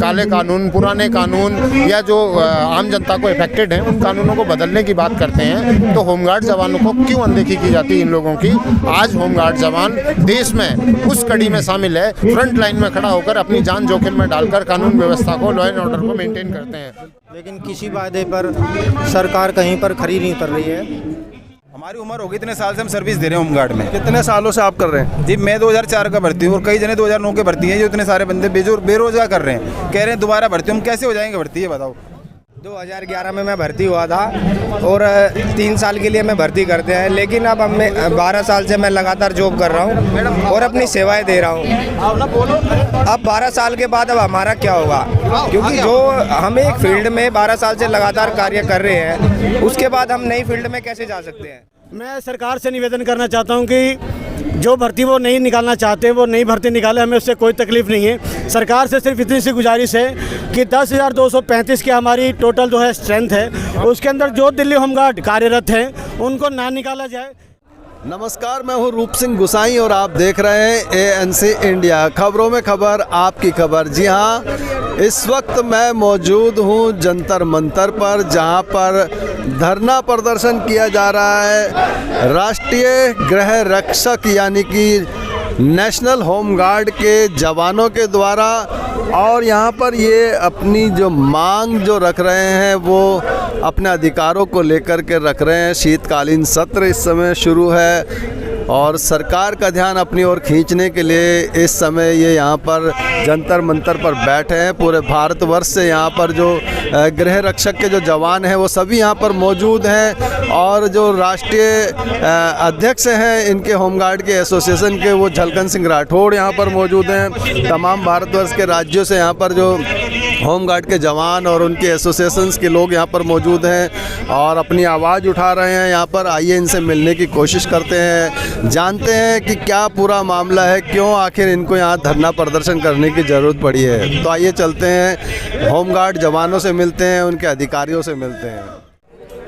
काले कानून, पुराने कानून या जो आम जनता को इफेक्टेड हैं उन कानूनों को बदलने की बात करते हैं, तो होमगार्ड जवानों को क्यों अनदेखी की जाती है इन लोगों की। आज होमगार्ड जवान देश में उस कड़ी में शामिल है, फ्रंट लाइन में खड़ा होकर अपनी जान जोखिम में डालकर कानून व्यवस्था को, लॉ एंड ऑर्डर को मेंटेन करते हैं। लेकिन किसी वादे पर सरकार कहीं पर खरी नहीं कर रही है। हमारी उम्र होगी, इतने साल से हम सर्विस दे रहे हैं होमगार्ड में। कितने सालों से आप कर रहे हैं? जी मैं 2004 का भर्ती हूँ और कई जने 2009 के भर्ती हैं। जो इतने सारे बंदे बेरोजगार कर रहे हैं, कह रहे हैं दोबारा भर्ती। हम कैसे हो जाएंगे भर्ती, ये बताओ। 2011 में मैं भर्ती हुआ था और 3 साल के लिए मैं भर्ती करते हैं, लेकिन अब मैं 12 साल से मैं लगातार जॉब कर रहा हूँ और अपनी सेवाएं दे रहा हूँ। अब 12 साल के बाद अब हमारा क्या होगा, क्योंकि जो हम एक फील्ड में 12 साल से लगातार कार्य कर रहे हैं, उसके बाद हम नई फील्ड में कैसे जा सकते हैं। मैं सरकार से निवेदन करना चाहता हूं कि जो भर्ती वो नहीं निकालना चाहते वो नई भर्ती निकाले, हमें उससे कोई तकलीफ़ नहीं है। सरकार से सिर्फ इतनी सी गुजारिश है कि 10,235 की हमारी टोटल जो है स्ट्रेंथ है, उसके अंदर जो दिल्ली होमगार्ड कार्यरत हैं उनको ना निकाला जाए। नमस्कार, मैं हूं रूप सिंह गुसाई और आप देख रहे हैं ANC इंडिया, खबरों में खबर, आपकी खबर। जी हाँ, इस वक्त मैं मौजूद हूं जंतर मंतर पर, जहां पर धरना प्रदर्शन किया जा रहा है राष्ट्रीय गृह रक्षक यानी कि नेशनल होमगार्ड के जवानों के द्वारा। और यहाँ पर ये अपनी जो मांग जो रख रहे हैं वो अपने अधिकारों को लेकर के रख रहे हैं। शीतकालीन सत्र इस समय शुरू है और सरकार का ध्यान अपनी ओर खींचने के लिए इस समय ये यहाँ पर जंतर मंतर पर बैठे हैं। पूरे भारतवर्ष से यहाँ पर जो गृह रक्षक के जो जवान हैं वो सभी यहाँ पर मौजूद हैं और जो राष्ट्रीय अध्यक्ष हैं इनके होमगार्ड के एसोसिएशन के, वो झलकन सिंह राठौड़ यहाँ पर मौजूद हैं। तमाम भारतवर्ष के राज्यों से यहाँ पर जो होमगार्ड के जवान और उनके एसोसिएशंस के लोग यहाँ पर मौजूद हैं और अपनी आवाज़ उठा रहे हैं यहाँ पर। आइए इनसे मिलने की कोशिश करते हैं, जानते हैं कि क्या पूरा मामला है, क्यों आखिर इनको यहाँ धरना प्रदर्शन करने की ज़रूरत पड़ी है। तो आइए चलते हैं, होमगार्ड जवानों से मिलते हैं, उनके अधिकारियों से मिलते हैं।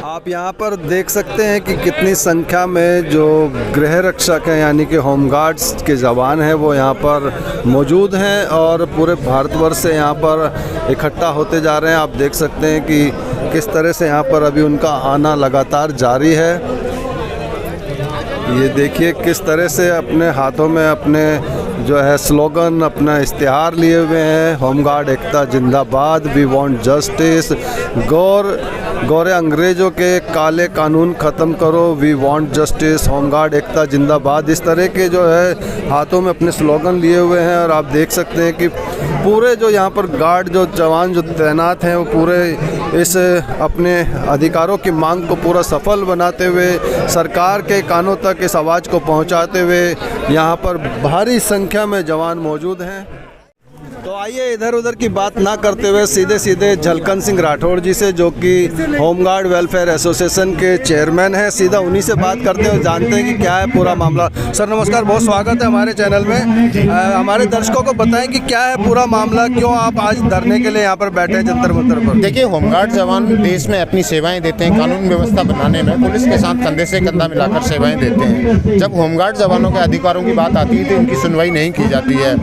आप यहाँ पर देख सकते हैं कि कितनी संख्या में जो गृह रक्षक हैं यानी कि होमगार्ड्स के जवान हैं वो यहाँ पर मौजूद हैं और पूरे भारतवर्ष से यहाँ पर इकट्ठा होते जा रहे हैं। आप देख सकते हैं कि किस तरह से यहाँ पर अभी उनका आना लगातार जारी है। ये देखिए किस तरह से अपने हाथों में अपने जो है स्लोगन, अपना इश्तिहार लिए हुए हैं। होमगार्ड एकता जिंदाबाद, वी वांट जस्टिस, गौरे अंग्रेज़ों के काले कानून ख़त्म करो, वी वांट जस्टिस, होमगार्ड एकता जिंदाबाद। इस तरह के जो है हाथों में अपने स्लोगन लिए हुए हैं और आप देख सकते हैं कि पूरे जो यहाँ पर गार्ड जो जवान जो तैनात हैं वो पूरे इस अपने अधिकारों की मांग को पूरा सफल बनाते हुए, सरकार के कानों तक इस आवाज़ को पहुँचाते हुए यहाँ पर भारी संख्या में जवान मौजूद हैं। तो आइए इधर उधर की बात ना करते हुए सीधे झलकन सिंह राठौड़ जी से, जो कि होमगार्ड वेलफेयर एसोसिएशन के चेयरमैन हैं, सीधा उन्हीं से बात करते हैं, जानते हैं कि क्या है पूरा मामला। सर नमस्कार, बहुत स्वागत है हमारे चैनल में। हमारे दर्शकों को बताएं कि क्या है पूरा मामला, क्यों आप आज धरने के लिए यहाँ पर बैठे हैं जंतर मंतर पर। देखिए, होमगार्ड जवान देश में अपनी सेवाएं देते हैं, कानून व्यवस्था बनाने में पुलिस के साथ कंधे से कंधा मिलाकर सेवाएं देते हैं। जब होमगार्ड जवानों के अधिकारों की बात आती है तो इनकी सुनवाई नहीं की जाती है।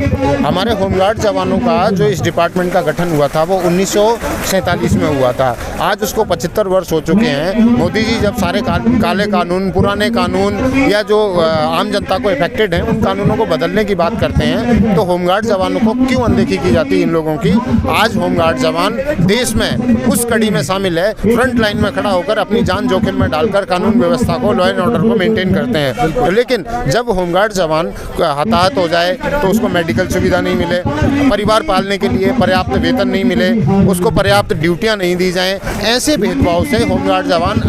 हमारे होमगार्ड जवानों का जो इस डिपार्टमेंट का गठन हुआ था वो 1947 में हुआ था। आज उसको 75 वर्ष हो चुके हैं। मोदी जी जब सारे काले कानून, पुराने कानून या जो आम जनता को इफेक्टेड हैं उन कानूनों को बदलने की बात करते हैं, तो होमगार्ड जवानों को क्यों अनदेखी की जाती है इन लोगों की। आज होमगार्ड जवान देश में उस कड़ी में शामिल है, फ्रंट लाइन में खड़ा होकर अपनी जान जोखिम में डालकर कानून व्यवस्था को, लॉ एंड ऑर्डर को मेंटेन करते हैं। लेकिन जब होमगार्ड जवान हताहत हो जाए तो उसको मेडिकल सुविधा नहीं मिले, परिवार पालने के लिए पर्याप्त वेतन नहीं मिले, उसको पर्याप्त ड्यूटियां नहीं दी जाएं, ऐसे भेदभाव से होमगार्ड जवान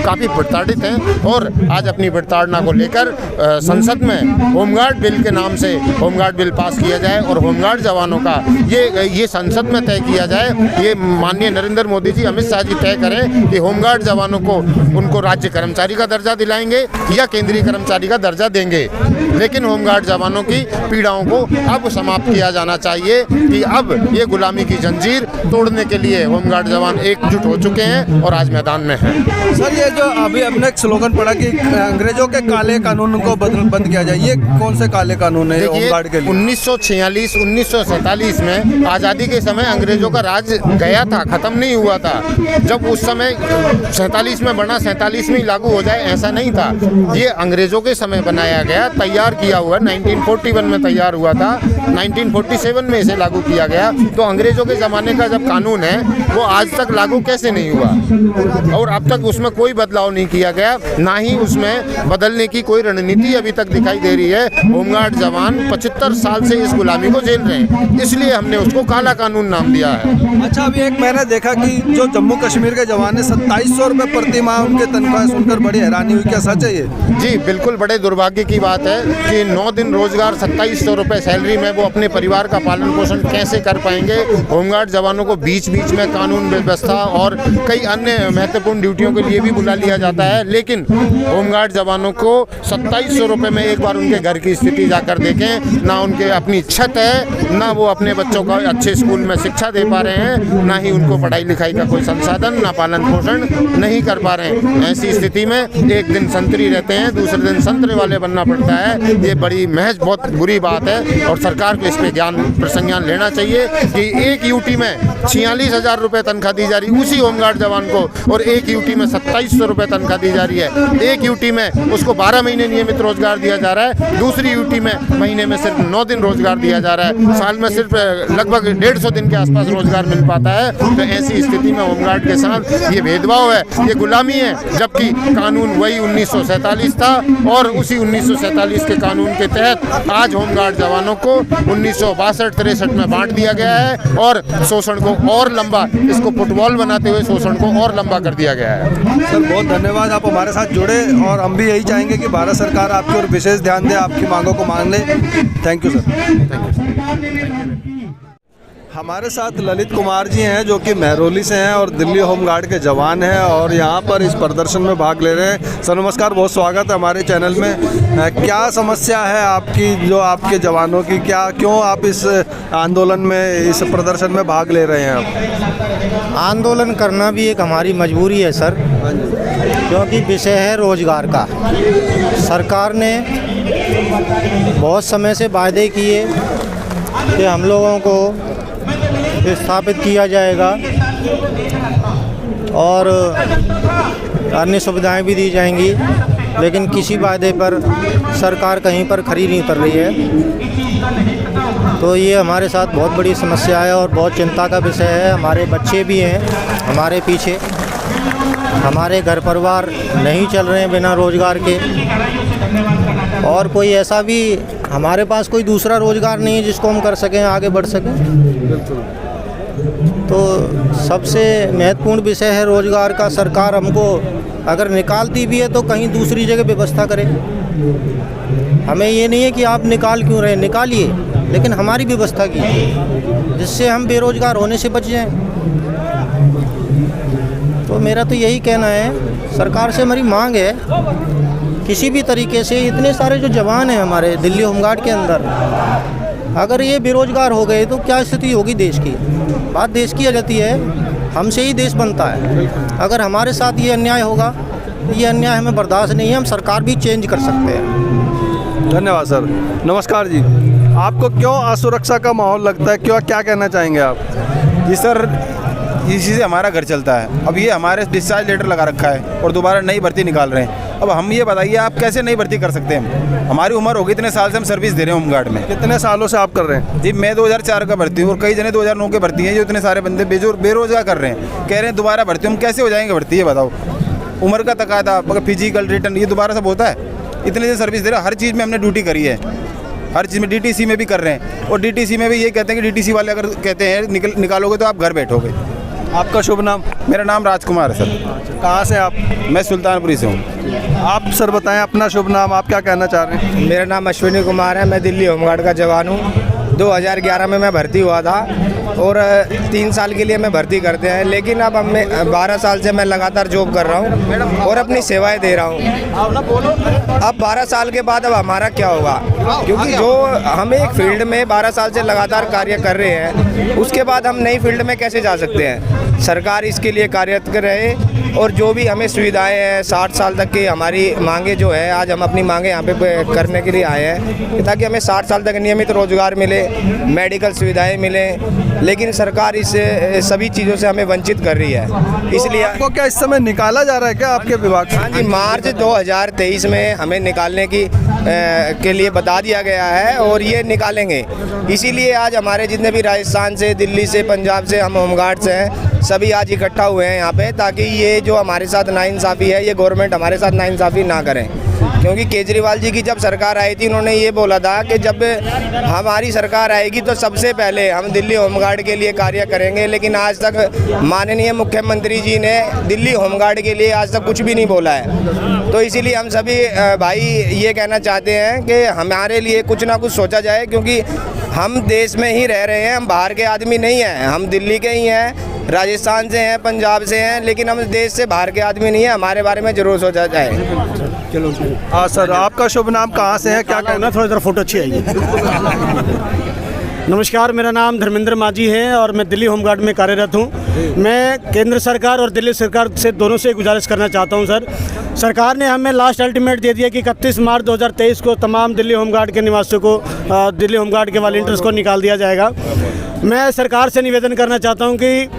काफ़ी प्रताड़ित हैं। और आज अपनी प्रताड़ना को लेकर संसद में होमगार्ड बिल के नाम से होमगार्ड बिल पास किया जाए और होमगार्ड जवानों का ये संसद में तय किया जाए। ये माननीय नरेंद्र मोदी जी, अमित शाह जी तय करें कि होमगार्ड जवानों को उनको राज्य कर्मचारी का दर्जा दिलाएंगे या केंद्रीय कर्मचारी का दर्जा देंगे। लेकिन होमगार्ड जवानों की पीड़ाओं को अब समाप्त किया जाना चाहिए। चाहिए कि अब ये गुलामी की जंजीर तोड़ने के लिए होमगार्ड जवान एकजुट हो चुके हैं और आज मैदान में हैं। सर, ये जो अभी हमने एक स्लोगन पढ़ा कि अंग्रेजों के काले कानून को बंद किया जाए, ये कौन से काले कानून है होमगार्ड के लिए? 1946 1947 में आज़ादी के समय अंग्रेजों का राज गया था, ख़त्म नहीं हुआ था। जब उस समय 47 में बना 47 में ही लागू हो जाए ऐसा नहीं था। ये अंग्रेज़ों के समय बनाया गया, तैयार किया हुआ 1941 में तैयार हुआ था, 1947 में इसे लागू किया गया। तो अंग्रेज़ों के ज़माने का जब कानून है वो आज तक लागू कैसे नहीं हुआ और अब तक उसमें कोई बदलाव नहीं किया गया, ना ही उसमें बदलने की कोई रणनीति अभी तक दिखाई दे रही है। होमगार्ड जवान 75 साल से इस गुलामी को झेल रहे हैं, इसलिए हमने उसको काला कानून नाम दिया है। अच्छा, अभी एक मैंने देखा कि जो जम्मू कश्मीर के जवान है 2700 रुपये प्रति माह उनके तनख्वाह सुनकर बड़ी हैरानी हुई, क्या सच है ये? जी बिल्कुल, बड़े दुर्भाग्य की बात है कि 9 दिन रोजगार 2700 रुपये सैलरी में वो अपने परिवार का पालन पोषण कैसे कर पाएंगे। होमगार्ड जवानों को बीच बीच में कानून व्यवस्था और कई अन्य महत्वपूर्ण ड्यूटियों के लिए भी बुला लिया जाता है, लेकिन होमगार्ड जवानों को 2700 रुपये में एक बार उनके घर की स्थिति जाकर देखें, ना उनके अपनी छत है, ना वो अपने बच्चों को अच्छे स्कूल में शिक्षा दे पा रहे हैं, ना ही उनको पढ़ाई लिखाई का कोई संसाधन, ना पालन पोषण नहीं कर पा रहे हैं। ऐसी स्थिति में एक दिन संतरी रहते हैं, दूसरे दिन संतरे वाले बनना पड़ता है। ये बड़ी महज बहुत बुरी बात है और सरकार को इस पर संज्ञान लेना चाहिए कि एक यूटी में 46,000 रुपये तनख्वाह दी जा रही है उसी होमगार्ड जवान को, और एक यूटी में 2700 रुपये तनख्वाह दी जा रही है। एक यूटी में उसको 12 महीने नियमित रोजगार दिया जा रहा है, दूसरी यूटी में महीने में सिर्फ 9 दिन रोजगार दिया जा रहा है, साल में सिर्फ लगभग 150 दिन के आसपास रोजगार मिल पाता है। तो ऐसी स्थिति में होमगार्ड के साथ ये भेदभाव है, ये गुलामी है, जबकि कानून वही 1947 था और उसी 1947 के कानून के तहत आज होमगार्ड जवानों को 1962-63 में बांट दिया गया है और शोषण को और लंबा, इसको फुटबॉल बनाते हुए शोषण को और लंबा कर दिया गया है। सर, बहुत धन्यवाद, आप हमारे साथ जुड़े और हम भी यही चाहेंगे कि भारत सरकार आपकी ओर विशेष ध्यान दे, आपकी मांगों को मान ले। Thank you sir. हमारे साथ ललित कुमार जी हैं जो कि महरौली से हैं और दिल्ली होमगार्ड के जवान हैं और यहाँ पर इस प्रदर्शन में भाग ले रहे हैं। सर नमस्कार, बहुत स्वागत है हमारे चैनल में। क्या समस्या है आपकी, जो आपके जवानों की, क्यों आप इस आंदोलन में, इस प्रदर्शन में भाग ले रहे हैं? आप आंदोलन करना भी एक हमारी मजबूरी है सर, क्योंकि विषय है रोजगार का। सरकार ने बहुत समय से वायदे किए कि हम लोगों को स्थापित किया जाएगा और अन्य सुविधाएं भी दी जाएंगी, लेकिन किसी वायदे पर सरकार कहीं पर खरी नहीं उतर रही है। तो ये हमारे साथ बहुत बड़ी समस्या है और बहुत चिंता का विषय है। हमारे बच्चे भी हैं हमारे पीछे, हमारे घर परिवार नहीं चल रहे हैं बिना रोज़गार के, और कोई ऐसा भी हमारे पास कोई दूसरा रोज़गार नहीं है जिसको हम कर सकें, आगे बढ़ सकें। तो सबसे महत्वपूर्ण विषय है रोज़गार का। सरकार हमको अगर निकालती भी है तो कहीं दूसरी जगह व्यवस्था करे। हमें ये नहीं है कि आप निकाल क्यों रहे, निकालिए, लेकिन हमारी व्यवस्था कीजिए जिससे हम बेरोज़गार होने से बच जाएं। तो मेरा तो यही कहना है, सरकार से हमारी मांग है किसी भी तरीके से इतने सारे जो जवान हैं हमारे दिल्ली होमगार्ड के अंदर, अगर ये बेरोज़गार हो गए तो क्या स्थिति होगी देश की। बात देश की आ जाती है, हमसे ही देश बनता है। अगर हमारे साथ ये अन्याय होगा, ये अन्याय हमें बर्दाश्त नहीं है। हम सरकार भी चेंज कर सकते हैं। धन्यवाद सर। नमस्कार जी, आपको क्यों असुरक्षा का माहौल लगता है, क्या कहना चाहेंगे आप? जी सर, इसी से हमारा घर चलता है। अब ये हमारे डिस्चार्ज लेटर लगा रखा है और दोबारा नई भर्ती निकाल रहे हैं। अब हम ये बताइए, आप कैसे नई भर्ती कर सकते हैं? हमारी उम्र होगी, इतने साल से हम सर्विस दे रहे हैं होमगार्ड में। कितने सालों से आप कर रहे हैं? जी मैं 2004 का भर्ती हूँ और कई जने 2009 के भर्ती हैं। जो इतने सारे बंदे बेरोजगार कर रहे हैं, कह रहे हैं दोबारा भर्ती। हम कैसे हो जाएंगे भर्ती, ये बताओ। उम्र का तकादा, फिजिकल रिटर्न, ये दोबारा सब होता है? इतने दिन सर्विस दे रहे हैं, हर चीज़ में हमने ड्यूटी करी है, हर चीज़ में। डीटीसी में भी कर रहे हैं और डीटीसी में भी ये कहते हैं कि डीटीसी वाले अगर कहते हैं निकालोगे तो आप घर बैठोगे। आपका शुभ नाम? मेरा नाम राजकुमार है सर। कहाँ से आप? मैं सुल्तानपुरी से हूँ। आप सर बताएं अपना शुभ नाम, आप क्या कहना चाह रहे हैं? मेरा नाम अश्विनी कुमार है, मैं दिल्ली होमगार्ड का जवान हूँ। 2011 में मैं भर्ती हुआ था और 3 साल के लिए हमें भर्ती करते हैं, लेकिन अब हमें 12 साल से मैं लगातार जॉब कर रहा हूँ और अपनी सेवाएं दे रहा हूँ। अब 12 साल के बाद अब हमारा क्या होगा, क्योंकि जो हम एक फील्ड में 12 साल से लगातार कार्य कर रहे हैं, उसके बाद हम नई फील्ड में कैसे जा सकते हैं। सरकार इसके लिए कार्यरत रहे और जो भी हमें सुविधाएं हैं 60 साल तक की हमारी मांगे जो है, आज हम अपनी मांगे यहाँ पे करने के लिए आए हैं ताकि हमें 60 साल तक नियमित रोजगार मिले, मेडिकल सुविधाएं मिले, लेकिन सरकार इस सभी चीज़ों से हमें वंचित कर रही है। इसलिए आपको क्या इस समय निकाला जा रहा है क्या आपके विभाग से? हाँ जी, मार्च 2023 में हमें निकालने के लिए बता दिया गया है और ये निकालेंगे। इसीलिए आज हमारे जितने भी राजस्थान से, दिल्ली से, पंजाब से हम होमगार्ड्स हैं, सभी आज इकट्ठा हुए हैं यहाँ पे, ताकि ये जो हमारे साथ नाइंसाफ़ी है, ये गवर्नमेंट हमारे साथ नाइंसाफ़ी ना करें। क्योंकि केजरीवाल जी की जब सरकार आई थी, उन्होंने ये बोला था कि जब हमारी सरकार आएगी तो सबसे पहले हम दिल्ली होमगार्ड के लिए कार्य करेंगे, लेकिन आज तक माननीय मुख्यमंत्री जी ने दिल्ली होमगार्ड के लिए आज तक कुछ भी नहीं बोला है। तो इसीलिए हम सभी भाई ये कहना चाहते हैं कि हमारे लिए कुछ ना कुछ सोचा जाए, क्योंकि हम देश में ही रह रहे हैं, हम बाहर के आदमी नहीं हैं। हम दिल्ली के ही हैं, राजस्थान से हैं, पंजाब से हैं, लेकिन हम देश से बाहर के आदमी नहीं हैं। हमारे बारे में ज़रूर सोचा जाए। चलो हाँ सर, आपका शुभ नाम, कहाँ से है, क्या कहना? थोड़ी देर फोटो अच्छी आएगी। नमस्कार, मेरा नाम धर्मेंद्र माझी है और मैं दिल्ली होमगार्ड में कार्यरत हूँ। मैं केंद्र सरकार और दिल्ली सरकार से दोनों से गुजारिश करना चाहता हूँ सर, सरकार ने हमें लास्ट अल्टीमेट दे दिया कि 31 मार्च 2023 को तमाम दिल्ली होमगार्ड के निवासियों को, दिल्ली होमगार्ड के वॉलंटियर्स को निकाल दिया जाएगा। मैं सरकार से निवेदन करना चाहता हूँ कि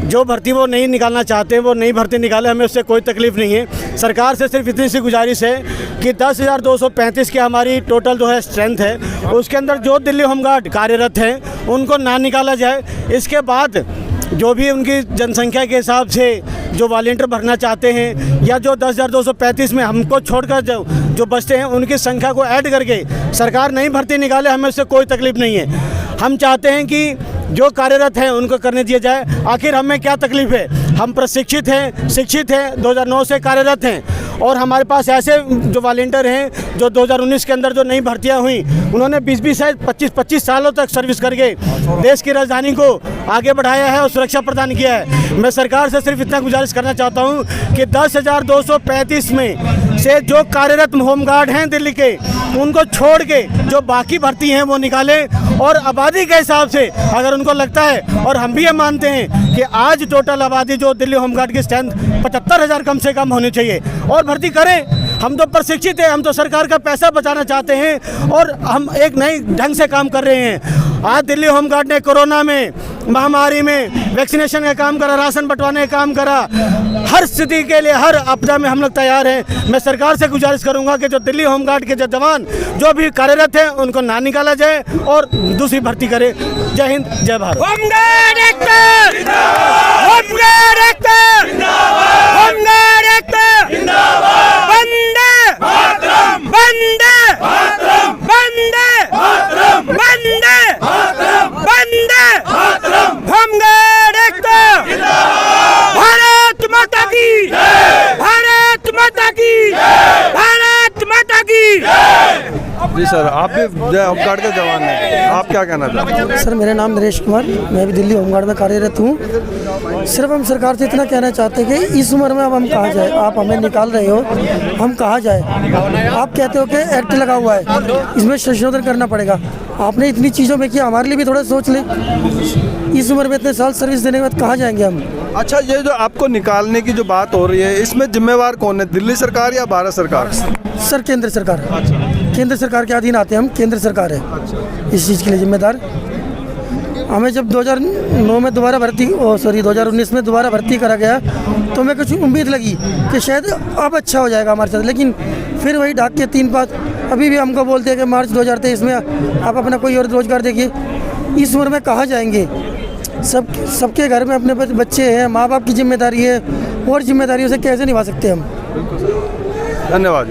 जो भर्ती वो नहीं निकालना चाहते हैं वो नई भर्ती निकाले, हमें उससे कोई तकलीफ़ नहीं है। सरकार से सिर्फ इतनी सी गुजारिश है कि 10,235 की हमारी टोटल जो है स्ट्रेंथ है, उसके अंदर जो दिल्ली होमगार्ड कार्यरत हैं उनको ना निकाला जाए। इसके बाद जो भी उनकी जनसंख्या के हिसाब से जो वॉलंटियर भरना चाहते हैं, या जो 10,235 में हमको छोड़कर जो बचते हैं, उनकी संख्या को ऐड करके सरकार नई भर्ती निकाले, हमें उससे कोई तकलीफ़ नहीं है। हम चाहते हैं कि जो कार्यरत हैं उनको करने दिया जाए। आखिर हमें क्या तकलीफ़ है, हम प्रशिक्षित हैं, शिक्षित हैं, 2009 से कार्यरत हैं और हमारे पास ऐसे जो वॉलंटियर हैं जो 2019 के अंदर जो नई भर्तियां हुई, उन्होंने 20-20 से 25-25 सालों तक सर्विस करके देश की राजधानी को आगे बढ़ाया है और सुरक्षा प्रदान किया है। मैं सरकार से सिर्फ इतना गुजारिश करना चाहता हूँ कि 10,235 में से जो कार्यरत होमगार्ड हैं दिल्ली के, उनको छोड़ के जो बाकी भर्ती हैं वो निकालें और आबादी के हिसाब से अगर उनको लगता है, और हम भी ये मानते हैं कि आज टोटल आबादी जो दिल्ली होमगार्ड की स्ट्रेंथ 75,000 कम से कम होनी चाहिए, और भर्ती करें। हम तो प्रशिक्षित हैं, हम तो सरकार का पैसा बचाना चाहते हैं और हम एक नए ढंग से काम कर रहे हैं। आज दिल्ली होमगार्ड ने कोरोना में, महामारी में वैक्सीनेशन का काम करा, राशन बंटवाने का काम करा, हर स्थिति के लिए, हर आपदा में हम लोग तैयार हैं। मैं सरकार से गुजारिश करूंगा कि जो दिल्ली होमगार्ड के जो जवान जो भी कार्यरत हैं उनको ना निकाला जाए और दूसरी भर्ती करे। जय हिंद, जय भारत। होमगार्ड एक्टर जिंदाबाद, होमगार्ड एक्टर जिंदाबाद, होमगार्ड एक्टर जिंदाबाद, वंदे मातरम, वंदे मातरम, वंदे मातरम, वंदे मातरम, वंदे मातरम, होमगार्ड एक्टर जिंदाबाद, भारत माता की जय, भारत माता की जय, भारत माता की जय। जी सर, आप भी होमगार्ड के जवान हैं, आप क्या कहना चाहते हैं? सर, मेरा नाम नरेश कुमार, मैं भी दिल्ली होमगार्ड में कार्यरत हूँ। सिर्फ हम सरकार से इतना कहना चाहते हैं कि इस उम्र में अब हम कहाँ जाए, आप हमें निकाल रहे हो, हम कहाँ जाए। आप कहते हो कि एक्ट लगा हुआ है, इसमें संशोधन करना पड़ेगा। आपने इतनी चीज़ों में किया, हमारे लिए भी थोड़ा सोच लें। इस उम्र में इतने साल सर्विस देने के बाद कहाँ जाएंगे हम। अच्छा, ये जो आपको निकालने की जो बात हो रही है, इसमें जिम्मेवार कौन है, दिल्ली सरकार या भारत सरकार? सर, केंद्र सरकार। केंद्र सरकार के अधीन आते हैं हम, केंद्र सरकार है इस चीज़ के लिए जिम्मेदार। हमें जब 2009 में दोबारा भर्ती, 2019 में दोबारा भर्ती करा गया, तो हमें कुछ उम्मीद लगी कि शायद अब अच्छा हो जाएगा हमारे साथ, लेकिन फिर वही ढाक के 3 बात अभी भी हमको बोलते हैं कि मार्च 2023 में आप अपना कोई और रोजगार देखिए। इस उम्र में कहाँ जाएंगे। सबके घर में अपने बच्चे हैं, माँ बाप की जिम्मेदारी है, और जिम्मेदारियों से कैसे निभा सकते हैं हम। धन्यवाद।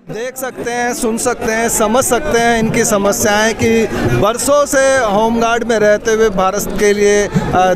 आप देख सकते हैं, सुन सकते हैं, समझ सकते हैं इनकी समस्याएं कि बरसों से होमगार्ड में रहते हुए भारत के लिए,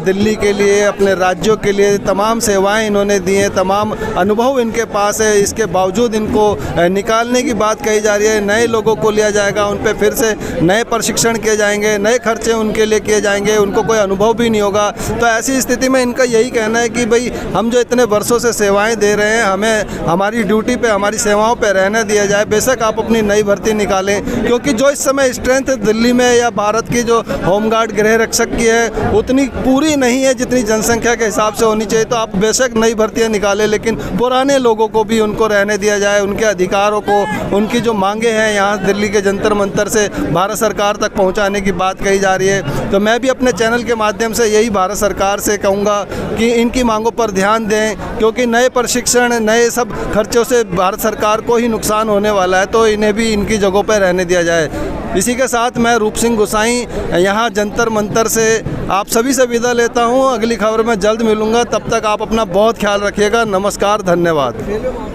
दिल्ली के लिए, अपने राज्यों के लिए तमाम सेवाएं इन्होंने दी हैं, तमाम अनुभव इनके पास है। इसके बावजूद इनको निकालने की बात कही जा रही है। नए लोगों को लिया जाएगा, उन पे फिर से नए प्रशिक्षण किए जाएंगे, नए खर्चे उनके लिए किए जाएंगे, उनको कोई अनुभव भी नहीं होगा। तो ऐसी स्थिति में इनका यही कहना है कि भाई हम जो इतने वर्षों से सेवाएं दे रहे हैं, हमें हमारी ड्यूटी पे, हमारी सेवाओं पे रहने दिया जाए। बेशक आप अपनी नई भर्ती निकालें, क्योंकि जो इस समय स्ट्रेंथ दिल्ली में या भारत की जो होमगार्ड गृह रक्षक की है उतनी पूरी नहीं है जितनी जनसंख्या के हिसाब से होनी चाहिए। तो आप बेशक नई भर्तियाँ निकालें, लेकिन पुराने लोगों को भी उनको रहने दिया जाए, उनके अधिकारों को, उनकी जो मांगे हैं यहाँ दिल्ली के जंतर मंतर से भारत सरकार तक पहुँचाने की बात कही जा रही है। तो मैं भी अपने चैनल के माध्यम से यही भारत सरकार से कहूँगा कि इनकी मांगों पर ध्यान दें, क्योंकि नए प्रशिक्षण, नए सब खर्चों से भारत सरकार को ही नुकसान होने वाला है। तो इन्हें भी इनकी जगहों पर रहने दिया जाए। इसी के साथ मैं रूप सिंह गुसाई यहाँ जंतर मंतर से आप सभी से विदा लेता हूँ। अगली खबर में जल्द मिलूँगा, तब तक आप अपना बहुत ख्याल रखिएगा। नमस्कार, धन्यवाद।